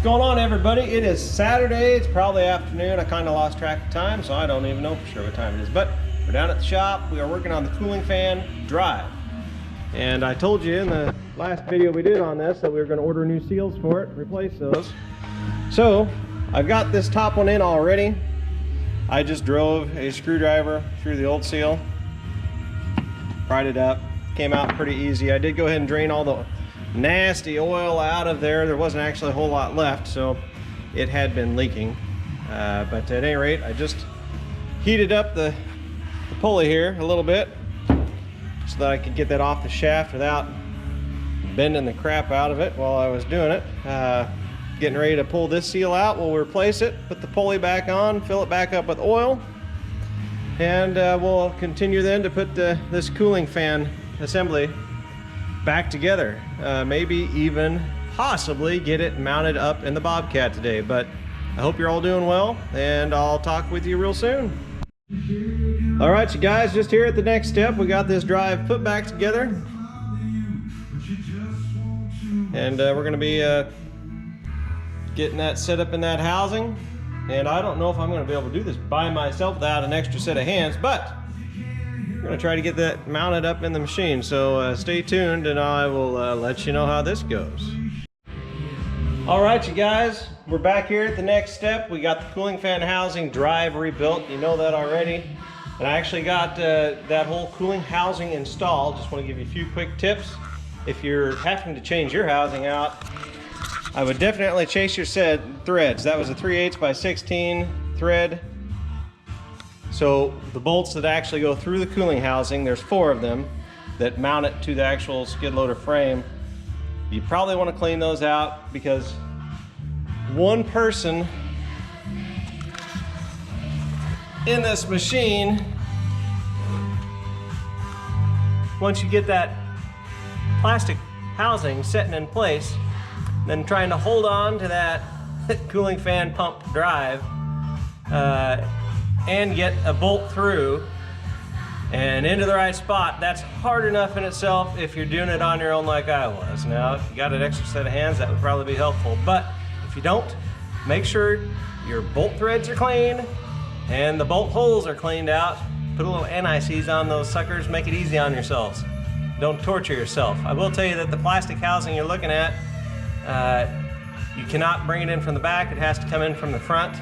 What's going on, everybody? It is Saturday. It's probably afternoon. I kind of lost track of time, so I don't even know for sure what time it is. But we're down at the shop. We are working on the cooling fan drive. And I told you in the last video we did on this that we were going to order new seals for it, replace those. So I've got this top one in already. I just drove a screwdriver through the old seal, pried it up, came out pretty easy. I did go ahead and drain all the nasty oil out of there. There wasn't actually a whole lot left, so it had been leaking. But at any rate, I just heated up the pulley here a little bit so that I could get that off the shaft without bending the crap out of it while I was doing it. Getting ready to pull this seal out. We'll replace it, put the pulley back on, fill it back up with oil, and we'll continue then to put this cooling fan assembly back together. Maybe even possibly get it mounted up in the Bobcat today. But I hope you're all doing well, and I'll talk with you real soon. All right, you guys, just here at the next step, we got this drive put back together, and we're going to be getting that set up in that housing. And I don't know if I'm going to be able to do this by myself without an extra set of hands, but we're going to try to get that mounted up in the machine. So stay tuned and I will let you know how this goes. All right, you guys, we're back here at the next step. We got the cooling fan housing drive rebuilt. You know that already. And I actually got that whole cooling housing installed. Just want to give you a few quick tips. If you're having to change your housing out, I would definitely chase your set threads. That was a 3/8 by 16 thread. So the bolts that actually go through the cooling housing, there's 4 of them that mount it to the actual skid loader frame. You probably want to clean those out because one person in this machine, once you get that plastic housing setting in place, then trying to hold on to that cooling fan pump drive and get a bolt through and into the right spot, that's hard enough in itself if you're doing it on your own like I was. Now, if you got an extra set of hands, that would probably be helpful. But if you don't, make sure your bolt threads are clean and the bolt holes are cleaned out. Put a little anti-seize on those suckers, make it easy on yourselves. Don't torture yourself. I will tell you that the plastic housing you're looking at, you cannot bring it in from the back. It has to come in from the front.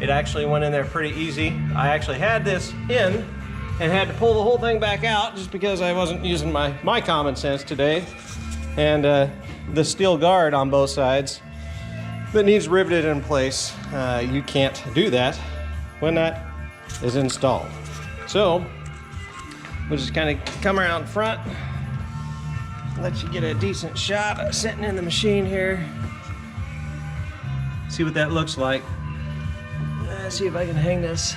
It actually went in there pretty easy. I actually had this in and had to pull the whole thing back out just because I wasn't using my common sense today. And the steel guard on both sides that needs riveted in place, you can't do that when that is installed. So we'll just kind of come around front, let you get a decent shot of sitting in the machine here. See what that looks like. Let's see if I can hang this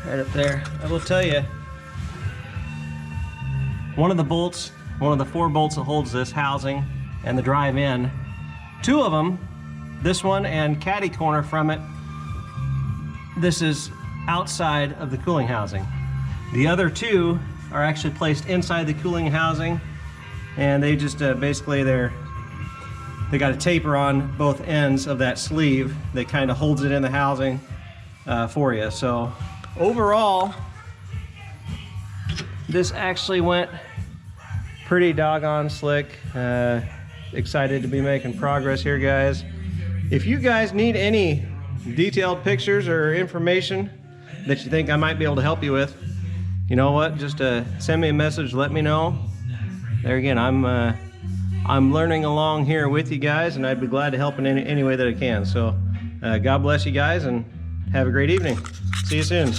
right up there. I will tell you, one of the bolts, one of the 4 bolts that holds this housing and the drive in, 2 of them, this one and caddy corner from it, this is outside of the cooling housing. The other 2 are actually placed inside the cooling housing, and they just basically they got a taper on both ends of that sleeve that kind of holds it in the housing for you. So overall, this actually went pretty doggone slick. Excited to be making progress here, guys. If you guys need any detailed pictures or information that you think I might be able to help you with, you know what, just send me a message, let me know. There again, I'm learning along here with you guys, and I'd be glad to help in any way that I can. So God bless you guys and have a great evening. See you soon.